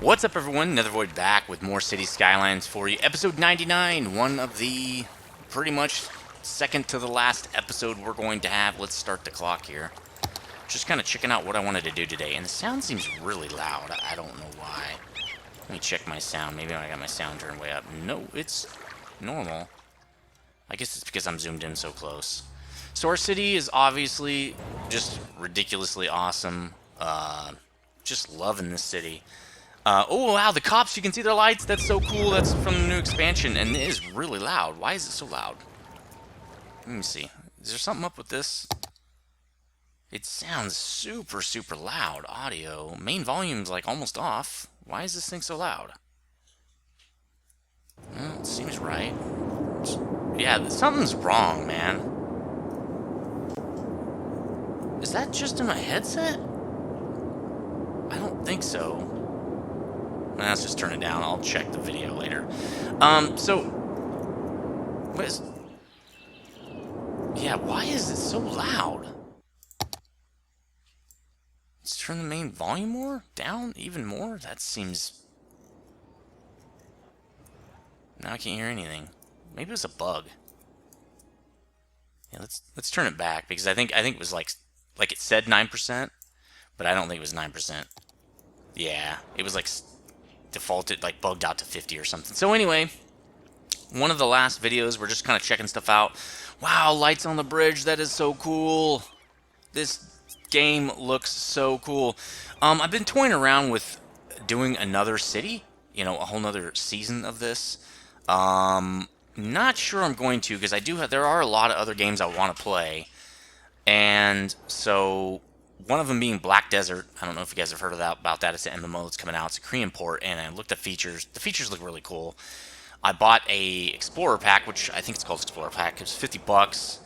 What's up, everyone? Nethervoid back with more Cities Skylines for you. Episode 99, one of the pretty much second to the last episode we're going to have. Let's start the clock here. Just kind of checking out what I wanted to do today, and the sound seems really loud. I don't know why. Let me check my sound. Maybe I got my sound turned way up. No, it's normal. I guess it's because I'm zoomed in so close. So our city is obviously just ridiculously awesome. Just loving this city. Oh, wow, the cops, you can see their lights. That's so cool. That's from the new expansion, and it is really loud. Why is it so loud? Let me see. Is there something up with this? It sounds super, super loud. Audio. Main volume's, like, almost off. Why is this thing so loud? Well, it seems right. Yeah, something's wrong, man. Is that just in my headset? I don't think so. Let's just turn it down. I'll check the video later. So... What is... Yeah, why is it so loud? Let's turn the main volume more? Down? Even more? That seems... Now I can't hear anything. Maybe it was a bug. Yeah, let's turn it back, because I think it was like it said 9%, but I don't think it was 9%. Yeah, it was like... defaulted, like bugged out to 50 or something. So anyway, one of the last videos, we're just kind of checking stuff out. Wow, lights on the bridge, that is so cool. This game looks so cool. I've been toying around with doing another city, you know, a whole nother season of this. Not sure I'm going to, because there are a lot of other games I want to play. And so one of them being Black Desert. I don't know if you guys have heard about that. It's an MMO that's coming out. It's a Korean port, and I looked at features. The features look really cool. I bought a Explorer pack, which I think it's called Explorer pack. It was $50,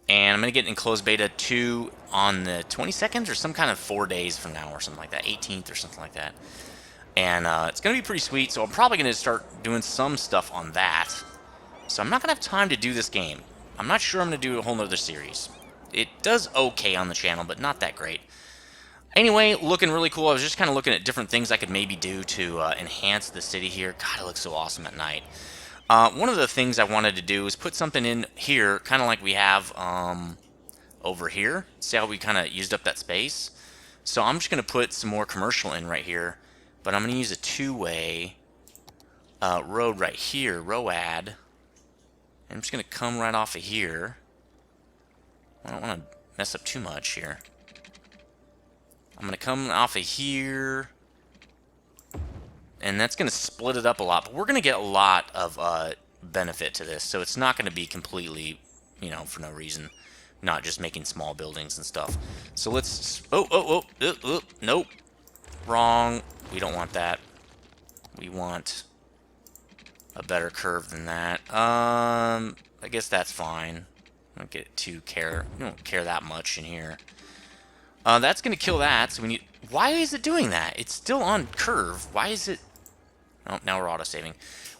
and I'm gonna get enclosed beta 2 on the 22nd or some kind of 4 days from now or something like that, 18th or something like that. And it's gonna be pretty sweet. So I'm probably gonna start doing some stuff on that. So I'm not gonna have time to do this game. I'm not sure I'm gonna do a whole nother series. It does okay on the channel, but not that great. Anyway, looking really cool. I was just kind of looking at different things I could maybe do to enhance the city here. God, it looks so awesome at night. One of the things I wanted to do is put something in here, kind of like we have over here. See how we kind of used up that space? So I'm just going to put some more commercial in right here, but I'm going to use a two-way road right here, ROAD. And I'm just going to come right off of here. I don't want to mess up too much here. I'm going to come off of here, and that's going to split it up a lot, but we're going to get a lot of benefit to this, so it's not going to be completely, you know, for no reason, not just making small buildings and stuff. So let's, nope, wrong, we don't want that. We want a better curve than that. I guess that's fine. I don't get too we don't care that much in here. That's gonna kill that. So why is it doing that? It's still on curve. Why is it? Oh, now we're auto saving.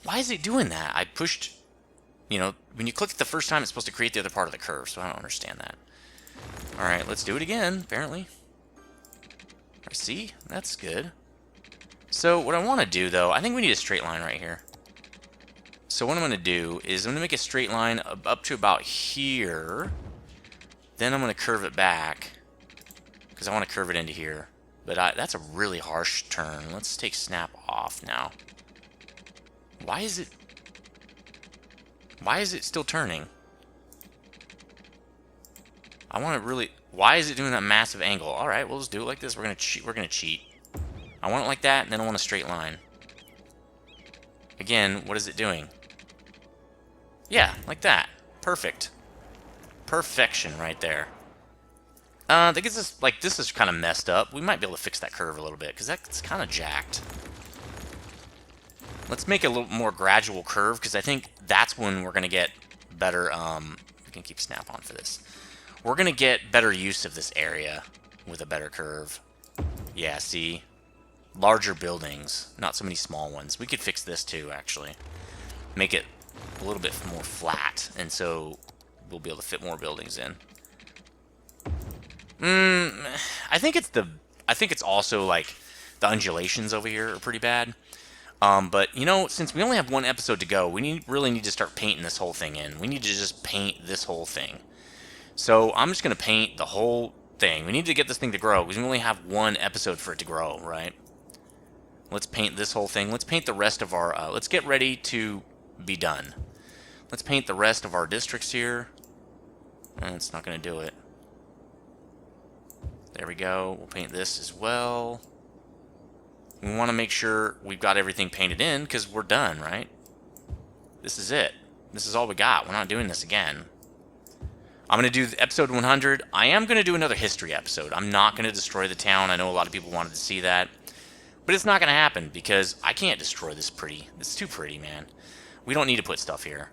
Why is it doing that? I pushed. You know, when you click it the first time, it's supposed to create the other part of the curve. So I don't understand that. All right, let's do it again. Apparently. I see. That's good. So what I want to do, though, I think we need a straight line right here. So what I'm going to do is I'm going to make a straight line up to about here. Then I'm going to curve it back, because I want to curve it into here. But that's a really harsh turn. Let's take snap off now. Why is it still turning? I want to really... Why is it doing that massive angle? Alright, we'll just do it like this. We're going to cheat. I want it like that, and then I want a straight line. Again, what is it doing? Yeah, like that. Perfect. Perfection right there. I think it's like, this is kind of messed up. We might be able to fix that curve a little bit, because that's kind of jacked. Let's make a little more gradual curve, because I think that's when we're going to get better, we can keep snap on for this. We're going to get better use of this area with a better curve. Yeah, see? Larger buildings, not so many small ones. We could fix this too, actually. Make it a little bit more flat, and so we'll be able to fit more buildings in. I think it's also like The undulations over here are pretty bad. But, you know, since we only have one episode to go, we really need to start painting this whole thing in. We need to just paint this whole thing. So I'm just going to paint the whole thing. We need to get this thing to grow, because we only have one episode for it to grow, right? Let's paint this whole thing. Let's paint the rest of our... let's get ready to be done. Let's paint the rest of our districts here. It's not going to do it. There we go. We'll paint this as well. We want to make sure we've got everything painted in, because we're done, right? This is it. This is all we got. We're not doing this again. I'm going to do episode 100. I am going to do another history episode. I'm not going to destroy the town. I know a lot of people wanted to see that. But it's not going to happen, because I can't destroy this pretty. It's too pretty, man. We don't need to put stuff here.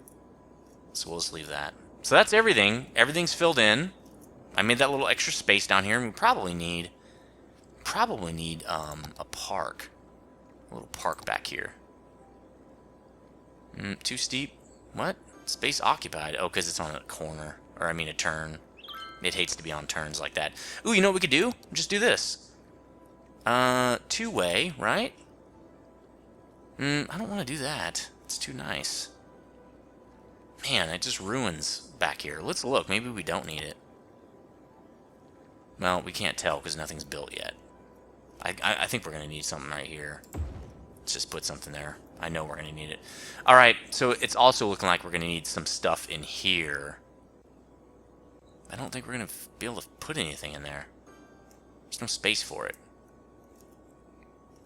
So we'll just leave that. So that's everything. Everything's filled in. I made that little extra space down here, and we probably need a park. A little park back here. Too steep? What? Space occupied. Oh, because it's on a corner. Or, I mean, a turn. It hates to be on turns like that. Ooh, you know what we could do? Just do this. Two-way, right? I don't want to do that. It's too nice. Man, it just ruins back here. Let's look. Maybe we don't need it. Well, we can't tell because nothing's built yet. I think we're going to need something right here. Let's just put something there. I know we're going to need it. Alright, so it's also looking like we're going to need some stuff in here. I don't think we're going to be able to put anything in there. There's no space for it.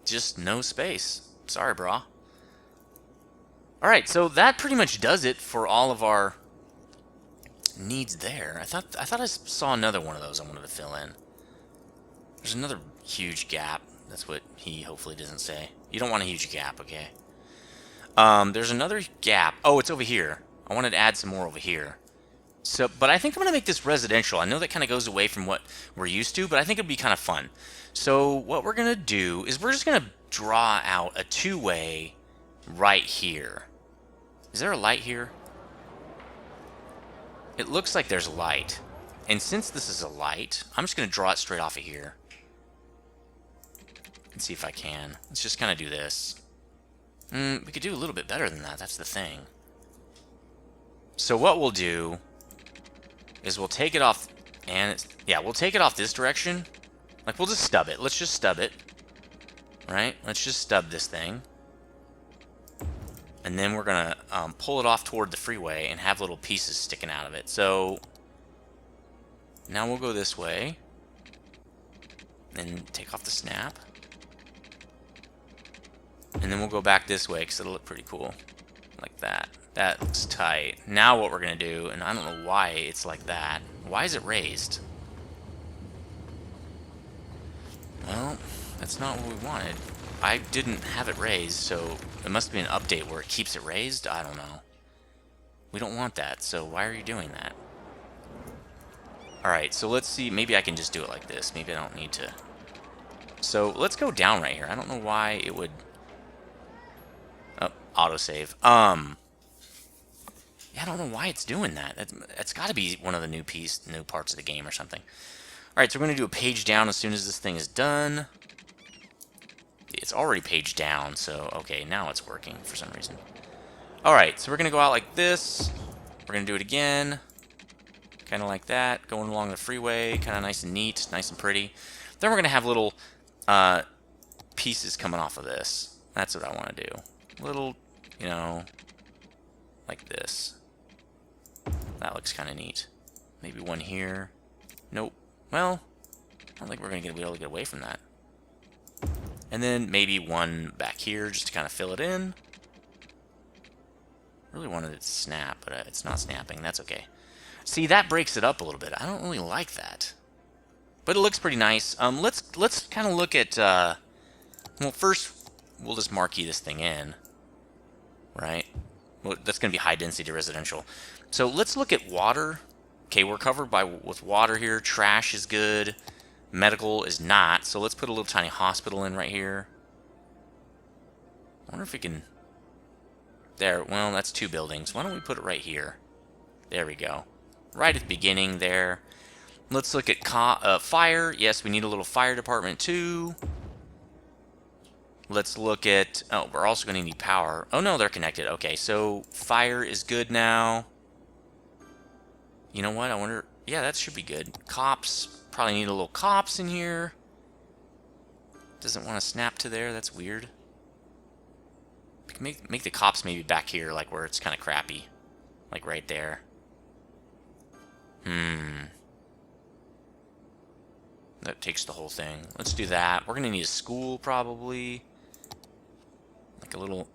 Just no space. Sorry, brah. Alright, so that pretty much does it for all of our needs there. I thought I saw another one of those I wanted to fill in. There's another huge gap. That's what he hopefully doesn't say. You don't want a huge gap, okay? There's another gap. Oh, it's over here. I wanted to add some more over here. So, but I think I'm going to make this residential. I know that kind of goes away from what we're used to, but I think it'd be kind of fun. So what we're going to do is we're just going to draw out a two-way right here. Is there a light here? It looks like there's a light. And since this is a light, I'm just going to draw it straight off of here. Let's see if I can. Let's just kind of do this. We could do a little bit better than that. That's the thing. So what we'll do is we'll take it off, and yeah, we'll take it off this direction. Like, we'll just stub it. Let's just stub it. Right? Let's just stub this thing. And then we're going to pull it off toward the freeway and have little pieces sticking out of it. So now we'll go this way. And take off the snap. And then we'll go back this way because it'll look pretty cool. Like that. That looks tight. Now what we're going to do, and I don't know why it's like that. Why is it raised? Well, that's not what we wanted. I didn't have it raised, so it must be an update where it keeps it raised? I don't know. We don't want that, so why are you doing that? Alright, so let's see. Maybe I can just do it like this. Maybe I don't need to. So let's go down right here. I don't know why it would... Oh, autosave. Yeah, I don't know why it's doing that. That's got to be one of the new parts of the game or something. Alright, so we're going to do a page down as soon as this thing is done. It's already page down, so okay, now it's working for some reason. Alright, so we're going to go out like this. We're going to do it again. Kind of like that, going along the freeway, kind of nice and neat, nice and pretty. Then we're going to have little pieces coming off of this. That's what I want to do. Little, you know, like this. That looks kind of neat. Maybe one here. Nope. Well, I don't think we're going to be able to get away from that. And then maybe one back here just to kind of fill it in. Really wanted it to snap, but it's not snapping. That's okay. See, that breaks it up a little bit. I don't really like that. But it looks pretty nice. Let's kind of look at... well, first, we'll just marquee this thing in. Right? Well, that's going to be high density residential. So let's look at water. Okay, we're covered with water here. Trash is good. Medical is not. So let's put a little tiny hospital in right here. I wonder if we can... There. Well, that's two buildings. Why don't we put it right here? There we go. Right at the beginning there. Let's look at fire. Yes, we need a little fire department too. Let's look at... Oh, we're also going to need power. Oh, no, they're connected. Okay, so fire is good now. You know what? I wonder... Yeah, that should be good. Cops. Probably need a little cops in here. Doesn't want to snap to there. That's weird. Make the cops maybe back here, like where it's kind of crappy. Like right there. That takes the whole thing. Let's do that. We're going to need a school, probably. Like a little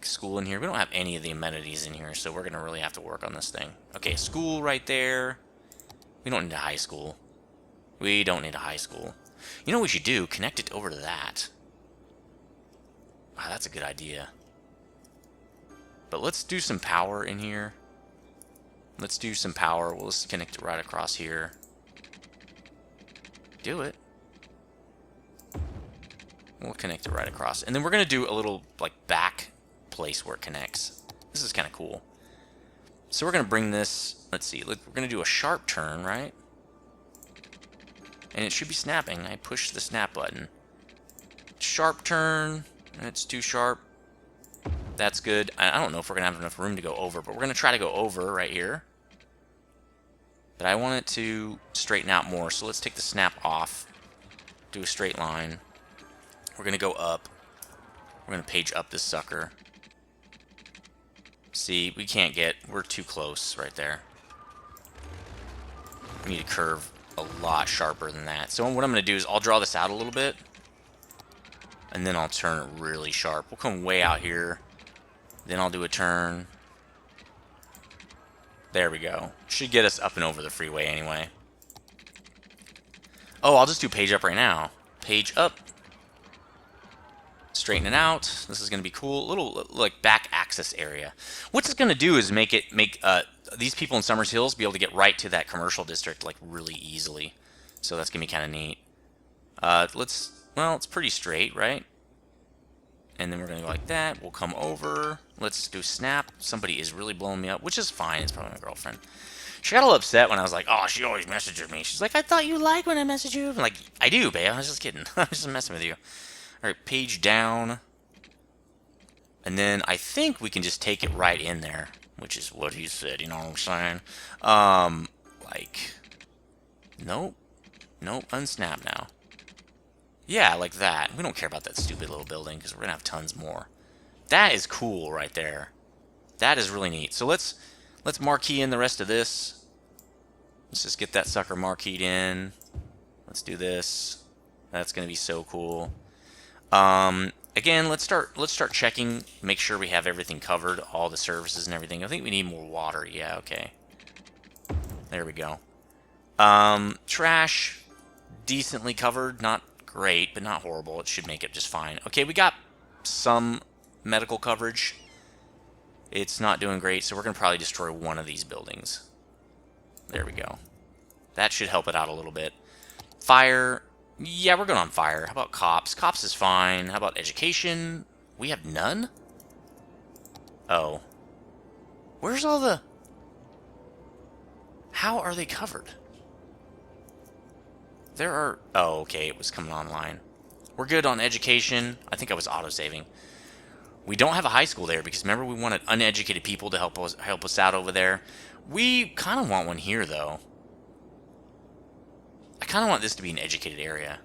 school in here. We don't have any of the amenities in here, so we're going to really have to work on this thing. Okay, school right there. We don't need a high school. We don't need a high school. You know what we should do? Connect it over to that. Wow, that's a good idea. But let's do some power in here. Let's do some power. We'll just connect it right across here. Do it. We'll connect it right across. And then we're going to do a little, like, back place where it connects. This is kind of cool. So we're going to bring this, let's see, we're going to do a sharp turn, right? And it should be snapping. I push the snap button. Sharp turn. It's too sharp. That's good. I don't know if we're going to have enough room to go over, but we're going to try to go over right here. But I want it to straighten out more, so let's take the snap off. Do a straight line. We're going to go up. We're going to page up this sucker. See, we can't get... We're too close right there. We need to curve a lot sharper than that. So what I'm going to do is I'll draw this out a little bit. And then I'll turn it really sharp. We'll come way out here. Then I'll do a turn. There we go. Should get us up and over the freeway anyway. Oh, I'll just do page up right now. Page up. Straighten it out. This is going to be cool. A little, like, back access area. What it's going to do is make these people in Summers Hills be able to get right to that commercial district, like, really easily. So that's going to be kind of neat. Well, it's pretty straight, right? And then we're going to go like that. We'll come over. Let's do snap. Somebody is really blowing me up, which is fine. It's probably my girlfriend. She got a little upset when I was like, oh, she always messages me. She's like, I thought you liked when I message you. I'm like, I do, babe. I was just kidding. I was just messing with you. All right, page down. And then I think we can just take it right in there, which is what he said, you know what I'm saying? Like, nope. Nope, unsnap now. Yeah, like that. We don't care about that stupid little building because we're going to have tons more. That is cool right there. That is really neat. So let's marquee in the rest of this. Let's just get that sucker marqueed in. Let's do this. That's going to be so cool. Again, let's start checking, make sure we have everything covered, all the services and everything. I think we need more water. Yeah, okay. There we go. Trash, decently covered, not great, but not horrible. It should make it just fine. Okay, we got some medical coverage. It's not doing great, so we're going to probably destroy one of these buildings. There we go. That should help it out a little bit. Fire. Yeah, we're going on fire. How about cops? Cops is fine. How about education? We have none? Oh. Where's all the... How are they covered? There are... Oh, okay, it was coming online. We're good on education. I think I was auto-saving. We don't have a high school there because remember we wanted uneducated people to help us out over there. We kind of want one here, though. I kind of want this to be an educated area.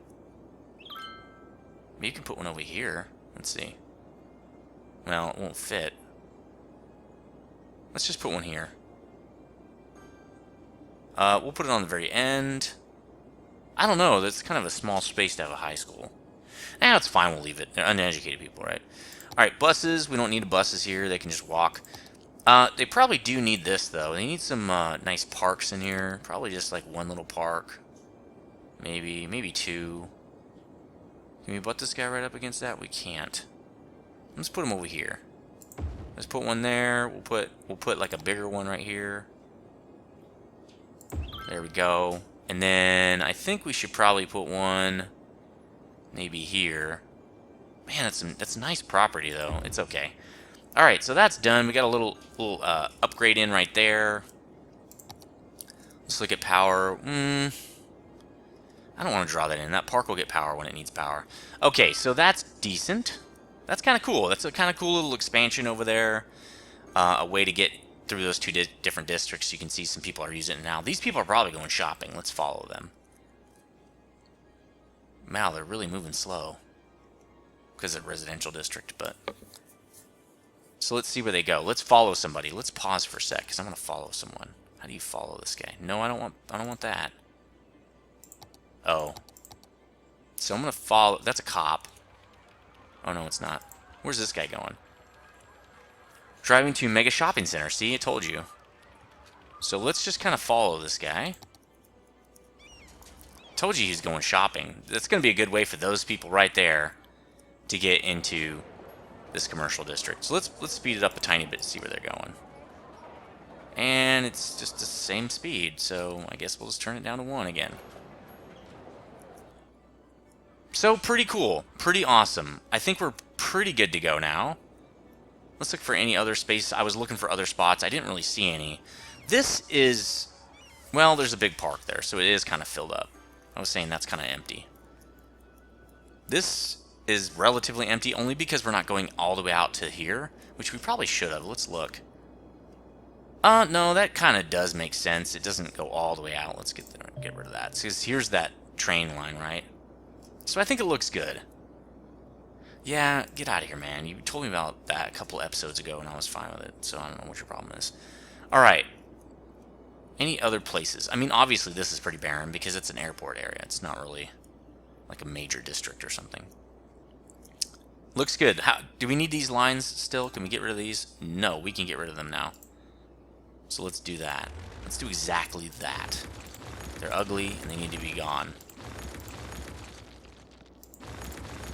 Maybe you can put one over here. Let's see. Well, it won't fit. Let's just put one here. We'll put it on the very end. I don't know. That's kind of a small space to have a high school. It's fine. We'll leave it. They're uneducated people, right? All right, buses. We don't need buses here. They can just walk. They probably do need this, though. They need some nice parks in here. Probably just like one little park. Maybe two. Can we butt this guy right up against that? We can't. Let's put him over here. Let's put one there. We'll put like a bigger one right here. There we go. And then I think we should probably put one maybe here. Man, that's nice property though. It's okay. All right, so that's done. We got a little upgrade in right there. Let's look at power. I don't want to draw that in. That park will get power when it needs power. Okay, so that's decent. That's kind of cool. That's a kind of cool little expansion over there. A way to get through those two different districts. You can see some people are using it now. These people are probably going shopping. Let's follow them. Wow, they're really moving slow. Because it's a residential district, but... So let's see where they go. Let's follow somebody. Let's pause for a sec, because I'm going to follow someone. How do you follow this guy? No, I don't want that. Oh. So I'm going to follow... That's a cop. Oh, no, it's not. Where's this guy going? Driving to Mega Shopping Center. See, I told you. So let's just kind of follow this guy. Told you he's going shopping. That's going to be a good way for those people right there to get into this commercial district. So let's speed it up a tiny bit to see where they're going. And it's just the same speed, so I guess we'll just turn it down to 1 again. So pretty cool. Pretty awesome. I think we're pretty good to go now. Let's look for any other space. I was looking for other spots. I didn't really see any. This is... Well, there's a big park there, so it is kind of filled up. I was saying that's kind of empty. This is relatively empty only because we're not going all the way out to here, which we probably should have. Let's look. No, that kind of does make sense. It doesn't go all the way out. Let's get rid of that. Because here's that train line, right? So I think it looks good. Yeah, get out of here, man. You told me about that a couple episodes ago, and I was fine with it, so I don't know what your problem is. Alright. Any other places? I mean, obviously this is pretty barren because it's an airport area. It's not really like a major district or something. Looks good. Do we need these lines still? Can we get rid of these? No, we can get rid of them now. So let's do that. Let's do exactly that. They're ugly, and they need to be gone.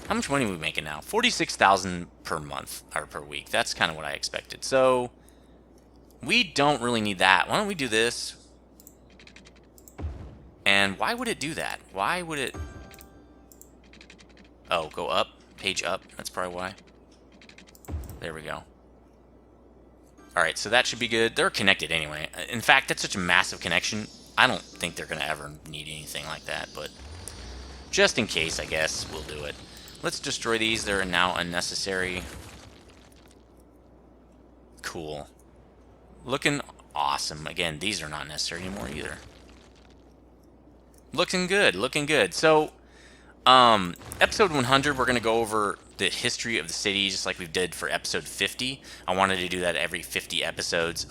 How much money are we making now? 46,000 per month, or per week. That's kind of what I expected. So, we don't really need that. Why don't we do this? And why would it do that? Why would it... Oh, go up. Page up. That's probably why. There we go. Alright, so that should be good. They're connected anyway. In fact, that's such a massive connection. I don't think they're going to ever need anything like that, but just in case, I guess, we'll do it. Let's destroy these. They're now unnecessary. Cool. Looking awesome. Again, these are not necessary anymore either. Looking good. Looking good. So, episode 100, we're going to go over the history of the city, just like we did for episode 50. I wanted to do that every 50 episodes.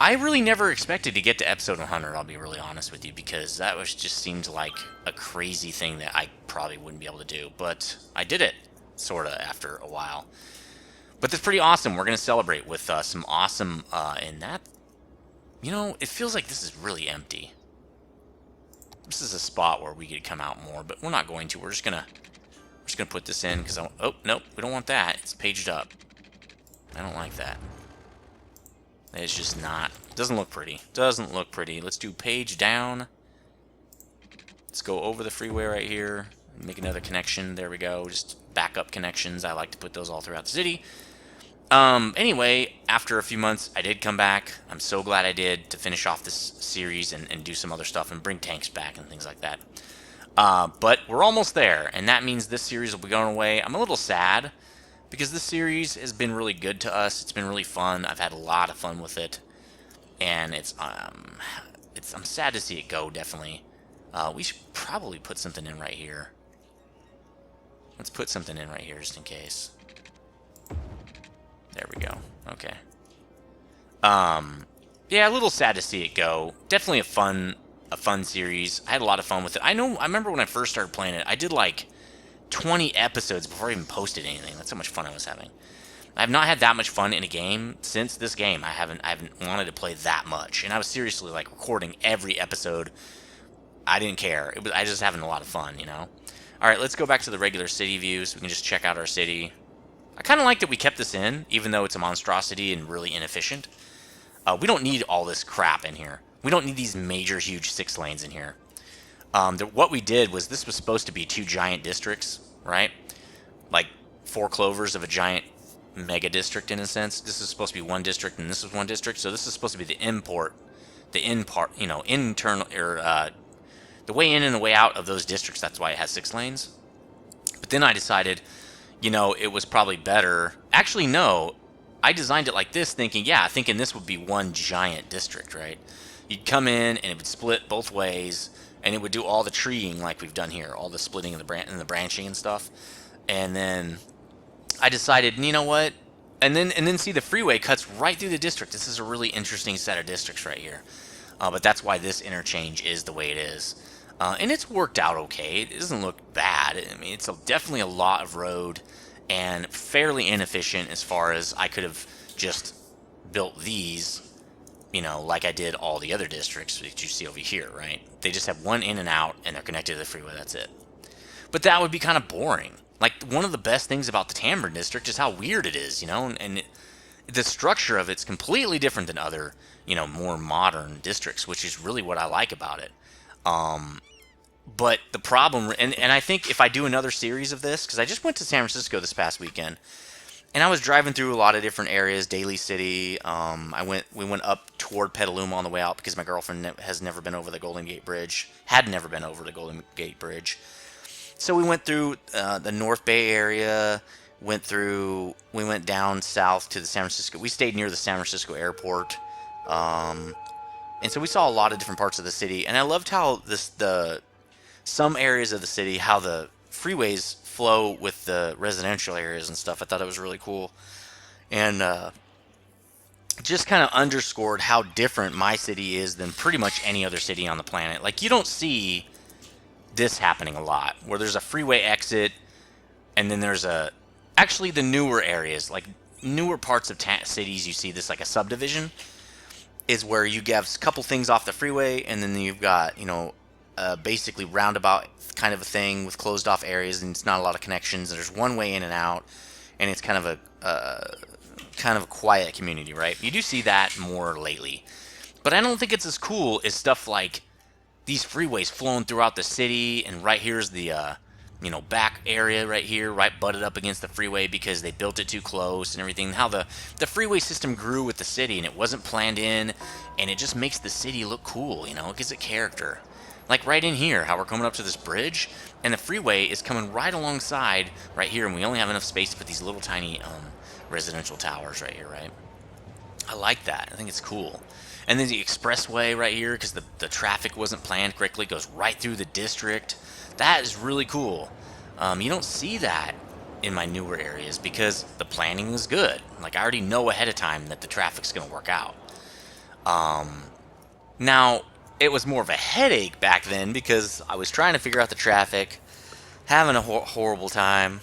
I really never expected to get to episode 100, I'll be really honest with you, because that just seemed like a crazy thing that I probably wouldn't be able to do. But I did it, sort of, after a while. But that's pretty awesome. We're going to celebrate with some awesome, in that, you know, it feels like this is really empty. This is a spot where we could come out more, but we're not going to. We're just gonna put this in, because oh, nope, we don't want that. It's paged up. I don't like that. It's just not... Doesn't look pretty. Doesn't look pretty. Let's do page down. Let's go over the freeway right here. Make another connection. There we go. Just backup connections. I like to put those all throughout the city. Anyway, after a few months, I did come back. I'm so glad I did, to finish off this series and do some other stuff and bring tanks back and things like that. But we're almost there, and that means this series will be going away. I'm a little sad, because this series has been really good to us. It's been really fun. I've had a lot of fun with it, and I'm sad to see it go, definitely. We should probably put something in right here. Let's put something in right here just in case. There we go. Okay. Yeah, a little sad to see it go. Definitely a fun series. I had a lot of fun with it. I remember when I first started playing it, I did like 20 episodes before I even posted anything. That's how much fun I was having. I have not had that much fun in a game since this game. I haven't wanted to play that much, and I was seriously like recording every episode. I didn't care. I was just having a lot of fun, you know. All right, let's go back to the regular city view so we can just check out our city. I kind of like that we kept this in, even though it's a monstrosity and really inefficient. We don't need all this crap in here. We don't need these major, huge 6 lanes in here. What we did was, this was supposed to be 2 giant districts, right? Like 4 clovers of a giant mega district, in a sense. This is supposed to be 1 district, and this is 1 district. So this is supposed to be the internal, or the way in and the way out of those districts. That's why it has 6 lanes. But then I decided, it was probably better. Actually, no. I designed it like this, thinking this would be one giant district, right? You'd come in and it would split both ways, and it would do all the treeing like we've done here, all the splitting and the branching and stuff. And then I decided, you know what? And then see, the freeway cuts right through the district. This is a really interesting set of districts right here. But that's why this interchange is the way it is. And it's worked out okay. It doesn't look bad. I mean, it's definitely a lot of road and fairly inefficient as far as I could have just built these, like I did all the other districts that you see over here, right? They just have one in and out, and they're connected to the freeway. That's it. But that would be kind of boring. Like, one of the best things about the Tamron district is how weird it is, and the structure of it's completely different than other, more modern districts, which is really what I like about it. But the problem, and I think if I do another series of this, because I just went to San Francisco this past weekend, and I was driving through a lot of different areas, Daly City. We went up toward Petaluma on the way out because my girlfriend has never been over the Golden Gate Bridge, had never been over the Golden Gate Bridge. So we went through the North Bay area, we went down south to the San Francisco. We stayed near the San Francisco airport. And so we saw a lot of different parts of the city, and I loved how some areas of the city, how the freeways flow with the residential areas and stuff. I thought it was really cool, and just kind of underscored how different my city is than pretty much any other city on the planet. Like, you don't see this happening a lot, where there's a freeway exit, and then there's actually the newer areas, like newer parts of cities, you see this like a subdivision, is where you have a couple things off the freeway, and then you've got, basically roundabout kind of a thing with closed off areas, and it's not a lot of connections. There's one way in and out, and it's kind of a quiet community, right? You do see that more lately, but I don't think it's as cool as stuff like these freeways flowing throughout the city. And right here's the back area right here, right butted up against the freeway because they built it too close and everything. How the freeway system grew with the city, and it wasn't planned in, and it just makes the city look cool. It gives it character. Like right in here, how we're coming up to this bridge, and the freeway is coming right alongside right here, and we only have enough space to put these little tiny residential towers right here, right? I like that. I think it's cool. And then the expressway right here, because the traffic wasn't planned correctly, goes right through the district. That is really cool. You don't see that in my newer areas because the planning is good. Like, I already know ahead of time that the traffic's going to work out. Now, it was more of a headache back then because I was trying to figure out the traffic, having a horrible time.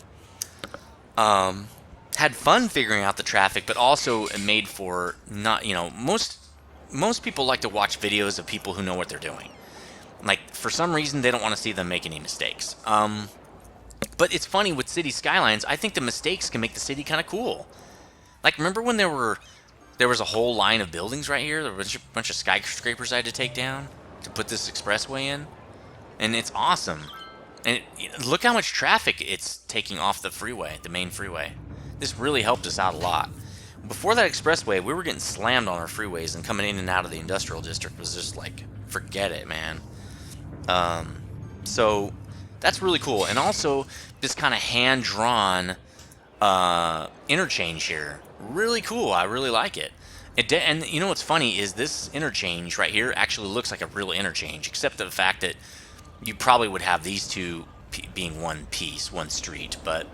Had fun figuring out the traffic, but also it made for not, most people like to watch videos of people who know what they're doing. Like, for some reason, they don't want to see them make any mistakes. But it's funny with Cities Skylines, I think the mistakes can make the city kind of cool. Like, remember when there was a whole line of buildings right here? There was a bunch of skyscrapers I had to take down to put this expressway in. And it's awesome. And look how much traffic it's taking off the freeway, the main freeway. This really helped us out a lot. Before that expressway, we were getting slammed on our freeways, and coming in and out of the industrial district was just like, forget it, man. So that's really cool. And also this kind of hand-drawn interchange here. Really cool. I really like it. And you know what's funny is this interchange right here actually looks like a real interchange, except the fact that you probably would have these two being one piece, one street. But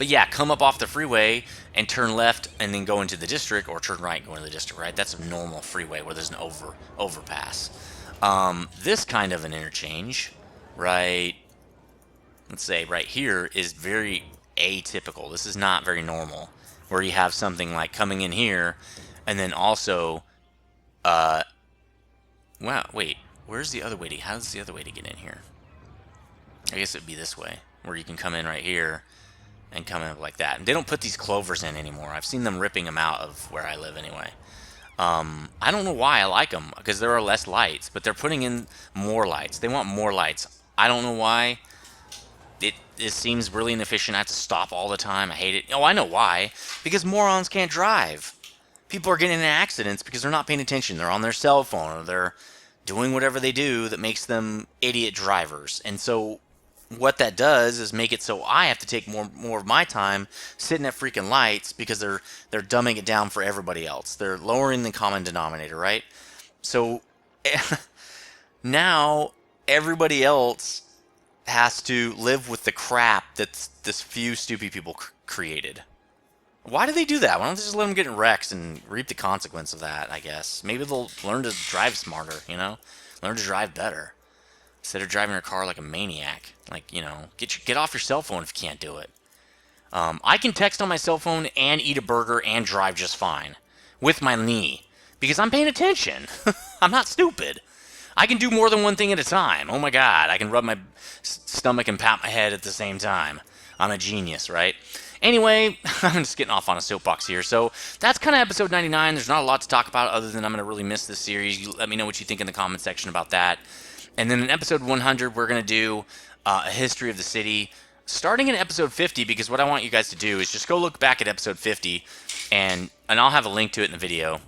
yeah, come up off the freeway and turn left and then go into the district, or turn right and go into the district, right? That's a normal freeway where there's an overpass. This kind of an interchange, right, let's say right here, is very atypical. This is not very normal, where you have something like coming in here, and then also, wow, wait, where's the other way to, how's the other way to get in here? I guess it would be this way, where you can come in right here, and come in like that. And they don't put these clovers in anymore. I've seen them ripping them out of where I live anyway. I don't know why I like them, because there are less lights, but they're putting in more lights. They want more lights. I don't know why. It seems really inefficient. I have to stop all the time. I hate it. Oh, I know why. Because morons can't drive. People are getting in accidents because they're not paying attention. They're on their cell phone, or doing whatever they do that makes them idiot drivers. And so what that does is make it so I have to take more of my time sitting at freaking lights because they're dumbing it down for everybody else. They're lowering the common denominator, right? So now everybody else has to live with the crap that this few stupid people created. Why do they do that? Why don't they just let them get in wrecks and reap the consequence of that, I guess? Maybe they'll learn to drive smarter, you know? Learn to drive better. Instead of driving your car like a maniac. Like, you know, get off your cell phone if you can't do it. I can text on my cell phone and eat a burger and drive just fine. With my knee. Because I'm paying attention. I'm not stupid. I can do more than one thing at a time. Oh my god, I can rub my stomach and pat my head at the same time. I'm a genius, right? Anyway, I'm just getting off on a soapbox here. So that's kind of episode 99. There's not a lot to talk about other than I'm going to really miss this series. You let me know what you think in the comment section about that. And then in episode 100, we're going to do a history of the city, starting in episode 50, because what I want you guys to do is just go look back at episode 50, and I'll have a link to it in the video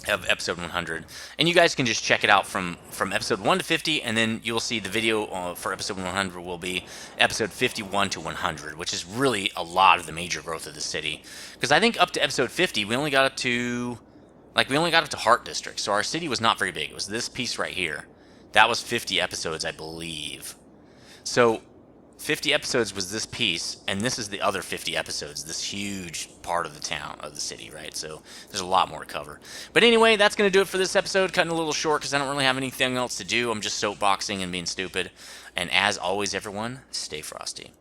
of episode 100, and you guys can just check it out from episode 1 to 50, and then you'll see the video for episode 100 will be episode 51 to 100, which is really a lot of the major growth of the city. Because I think up to episode 50, we only got up to Heart District, so our city was not very big. It was this piece right here. That was 50 episodes, I believe. So 50 episodes was this piece, and this is the other 50 episodes, this huge part of the town, of the city, right? So there's a lot more to cover. But anyway, that's going to do it for this episode. Cutting a little short because I don't really have anything else to do. I'm just soapboxing and being stupid. And as always, everyone, stay frosty.